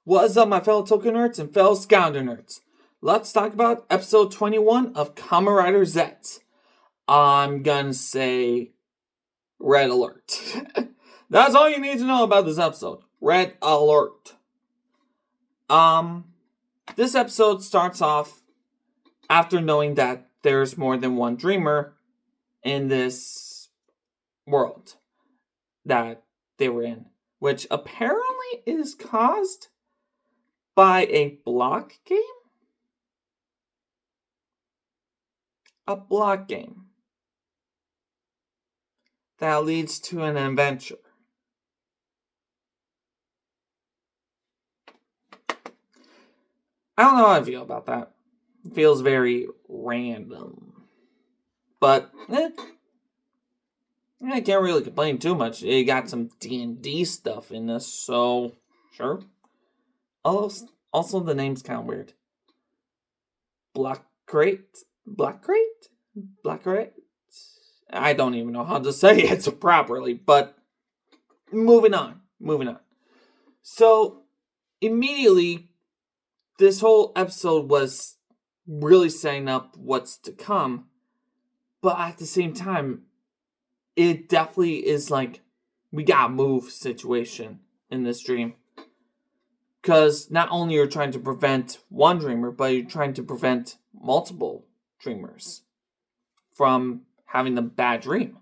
What's up, my fellow Tolkien nerds and fellow Scavenger nerds? Let's talk about episode 21 of Kamen Rider Zeztz. I'm gonna say red alert. That's all you need to know about this episode. Red alert. This episode starts off after knowing that there's more than one dreamer in this world that they were in, which apparently is caused by a block game? A block game that leads to an adventure. I don't know how I feel about that. It feels very random. But, I can't really complain too much. It got some D&D stuff in this, so sure. Also, the name's kind of weird. Black Crate? I don't even know how to say it properly, but moving on. So, immediately, this whole episode was really setting up what's to come, but at the same time, it definitely is like, we gotta move situation in this dream. Because not only are you trying to prevent one dreamer, but you're trying to prevent multiple dreamers from having the bad dream.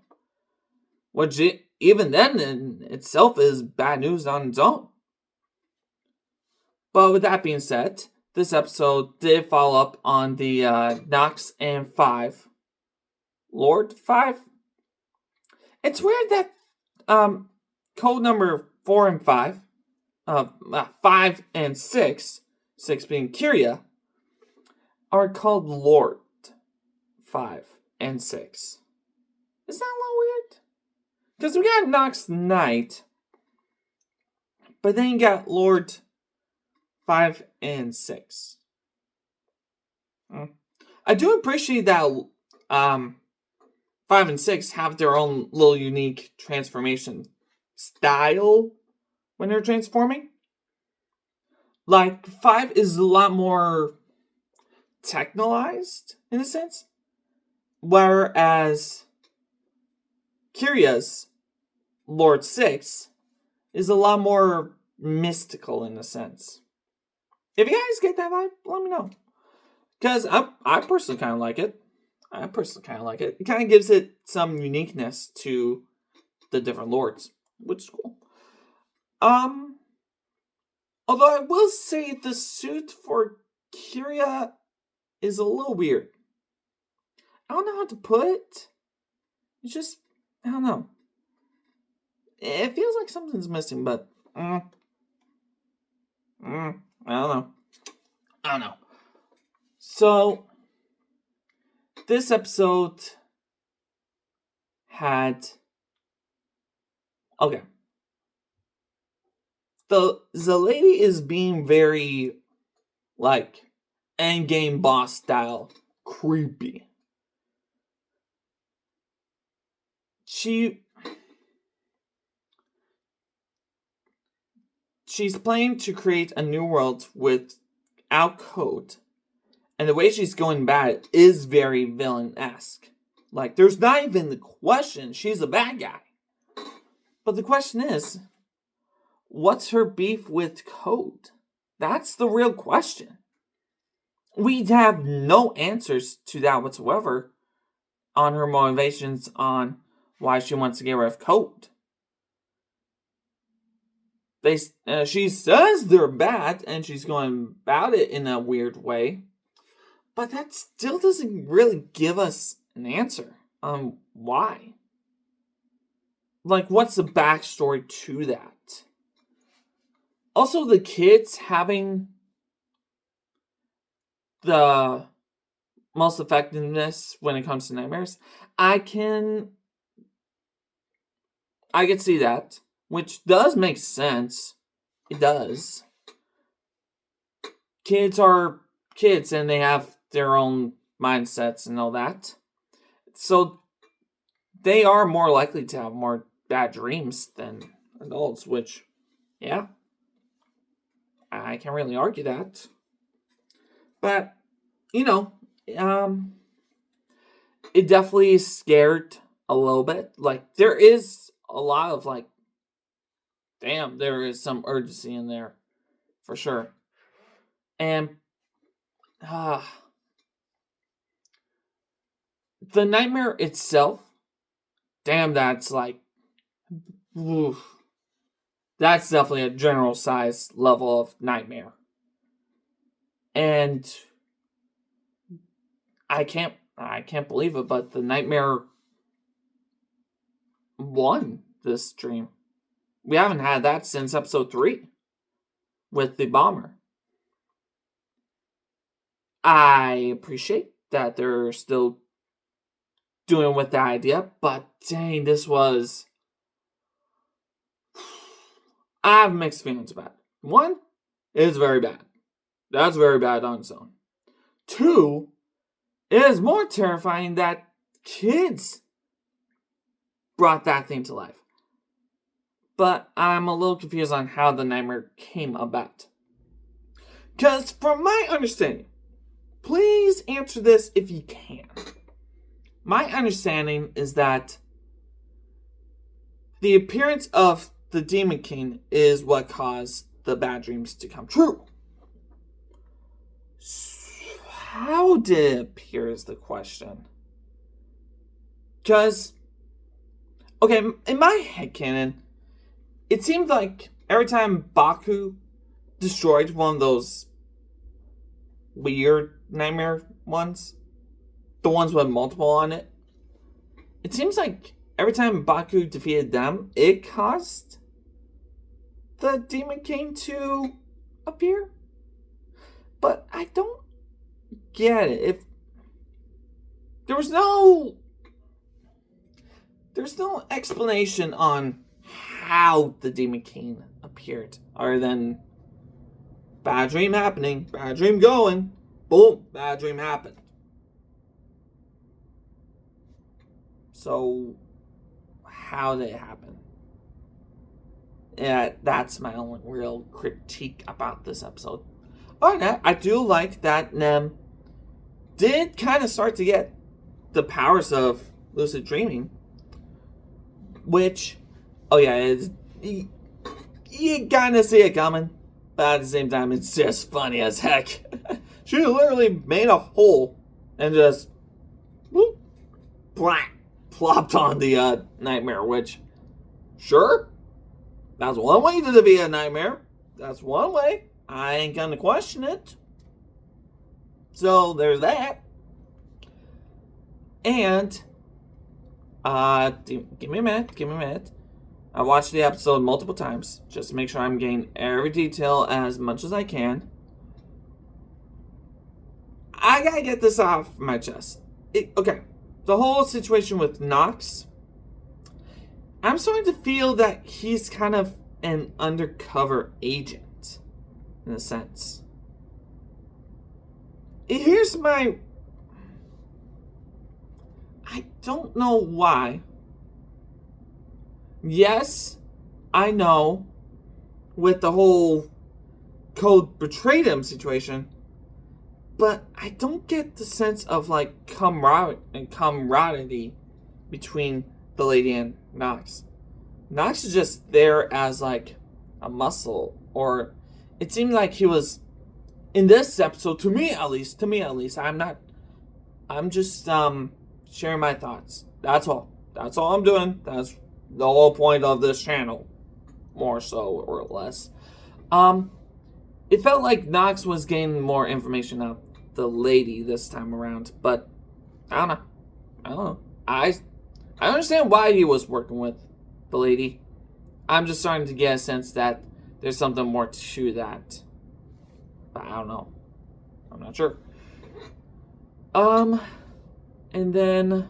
Which, even then in itself, is bad news on its own. But with that being said, this episode did follow up on the Nox and 5. Lord 5? It's weird that code number 4 and 5, 5 and 6, 6 being Kyria, are called Lord 5 and 6. Isn't that a little weird? Because we got Nox Knight, but then you got Lord 5 and 6. I do appreciate that 5 and 6 have their own little unique transformation style when they're transforming. Like, 5 is a lot more technolized, in a sense. Whereas Kyria's Lord 6 is a lot more mystical, in a sense. If you guys get that vibe, let me know. Because I personally kind of like it. It kind of gives it some uniqueness to the different lords, which is cool. Although I will say the suit for Kyria is a little weird. I don't know how to put it. It's just, I don't know. It feels like something's missing, but I don't know. So, this episode had... Okay. The lady is being very, like, endgame boss style creepy. She's planning to create a new world without code. And the way she's going about it is very villain-esque. Like, there's not even the question she's a bad guy. But the question is, what's her beef with code? That's the real question. We have no answers to that whatsoever on her motivations on why she wants to get rid of code. She says they're bad, and she's going about it in a weird way. But that still doesn't really give us an answer on why. Like, what's the backstory to that? Also, the kids having the most effectiveness when it comes to nightmares, I can see that, which does make sense. It does. Kids are kids, and they have their own mindsets and all that. So, they are more likely to have more bad dreams than adults, which, yeah, I can't really argue that. But, you know, it definitely scared a little bit. Like, there is a lot of, like, damn, there is some urgency in there. For sure. And, the nightmare itself, damn, that's like, oof, that's definitely a general size level of nightmare. And I can't believe it, but the nightmare won this dream. We haven't had that since episode 3 with the bomber. I appreciate that they're still doing with the idea, but dang, this was... I have mixed feelings about it. 1, it is very bad. That's very bad on its own. 2, it is more terrifying that kids brought that thing to life. But I'm a little confused on how the nightmare came about. Because from my understanding, please answer this if you can. My understanding is that the appearance of the Demon King is what caused the bad dreams to come true. How did it appear is the question. Because, okay, in my headcanon, it seemed like every time Baku destroyed one of those weird nightmare ones, the ones with multiple on it, it seems like every time Baku defeated them, it caused the Demon King to appear. But I don't get it. If there's no explanation on how the Demon King appeared, other than bad dream happening, bad dream going, boom, bad dream happened. So, how did it happen? Yeah, that's my only real critique about this episode. Other than that, I do like that Nem did kind of start to get the powers of lucid dreaming, which, oh yeah, you kind of see it coming, but at the same time, it's just funny as heck. She literally made a hole and just whoop, plopped on the nightmare, which, sure, that's one way to defeat a nightmare. That's one way. I ain't gonna question it. So, there's that. And, give me a minute. I watched the episode multiple times, just to make sure I'm getting every detail as much as I can. I gotta get this off my chest. Okay, the whole situation with Nox, I'm starting to feel that he's kind of an undercover agent, in a sense. Here's my... I don't know why. Yes, I know, with the whole Code betrayed him situation, but I don't get the sense of, like, camaraderie between the lady and Nox. Nox is just there as, like, a muscle, or it seemed like he was, in this episode, to me at least, I'm just, sharing my thoughts. That's all I'm doing. That's the whole point of this channel, more so or less. It felt like Nox was getting more information out of the lady this time around, but I don't know. I understand why he was working with the lady. I'm just starting to get a sense that there's something more to that, but I don't know. I'm not sure. And then,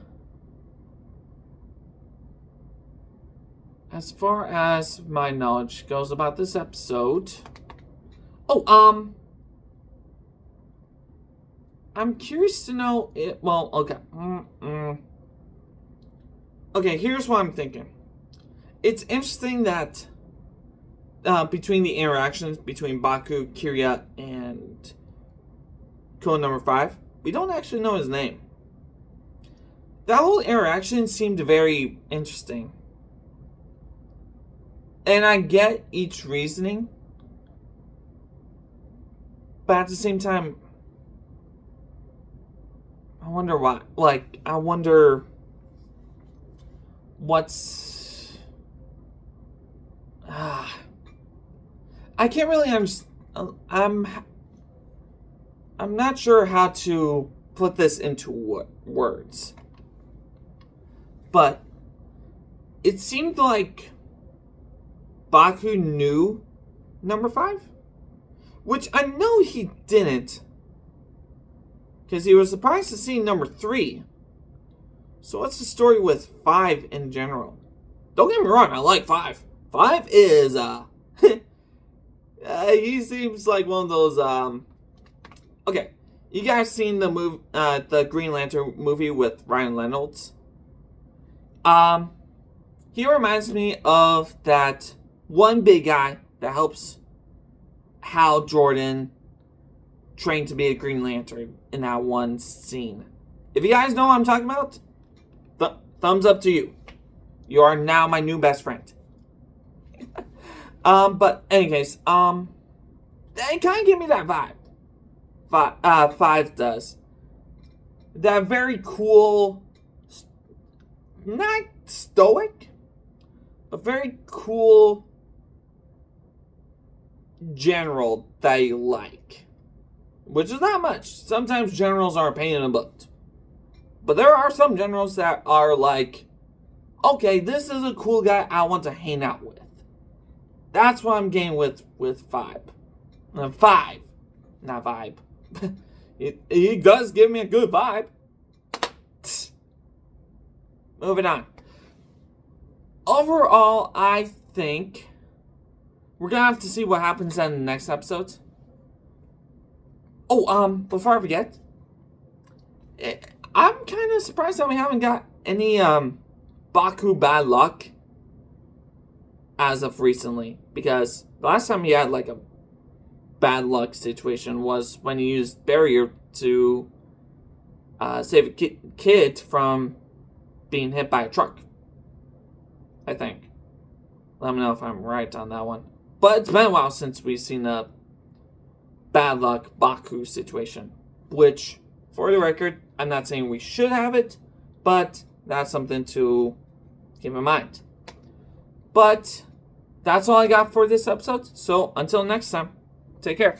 as far as my knowledge goes about this episode, I'm curious to know it. Well, okay. Okay, here's what I'm thinking. It's interesting that between the interactions between Baku, Kirya, and code number 5, we don't actually know his name. That whole interaction seemed very interesting. And I get each reasoning, but at the same time, I wonder why. Like, I wonder what's... I can't really understand. I'm not sure how to put this into words. But it seemed like Baku knew number 5, which I know he didn't, because he was surprised to see number 3. So what's the story with 5 in general? Don't get me wrong, I like 5. 5 is he seems like one of those okay, you guys seen the Green Lantern movie with Ryan Reynolds? He reminds me of that one big guy that helps Hal Jordan train to be a Green Lantern in that one scene. If you guys know what I'm talking about, thumbs up to you. You are now my new best friend. But anyways, they kind of give me that vibe. 5 does. That very cool, not stoic, but very cool general that you like. Which is not much. Sometimes generals are a pain in the butt. But there are some generals that are like, okay, this is a cool guy I want to hang out with. That's what I'm getting with 5. 5. Not vibe. He does give me a good vibe. Moving on. Overall, I think we're going to have to see what happens in the next episode. Oh, before I forget, I'm kind of surprised that we haven't got any Baku bad luck as of recently, because the last time he had like a bad luck situation was when he used barrier to save a kid from being hit by a truck, I think. Let me know if I'm right on that one. But it's been a while since we've seen a bad luck Baku situation, which, for the record, I'm not saying we should have it, but that's something to keep in mind. But that's all I got for this episode. So until next time, take care.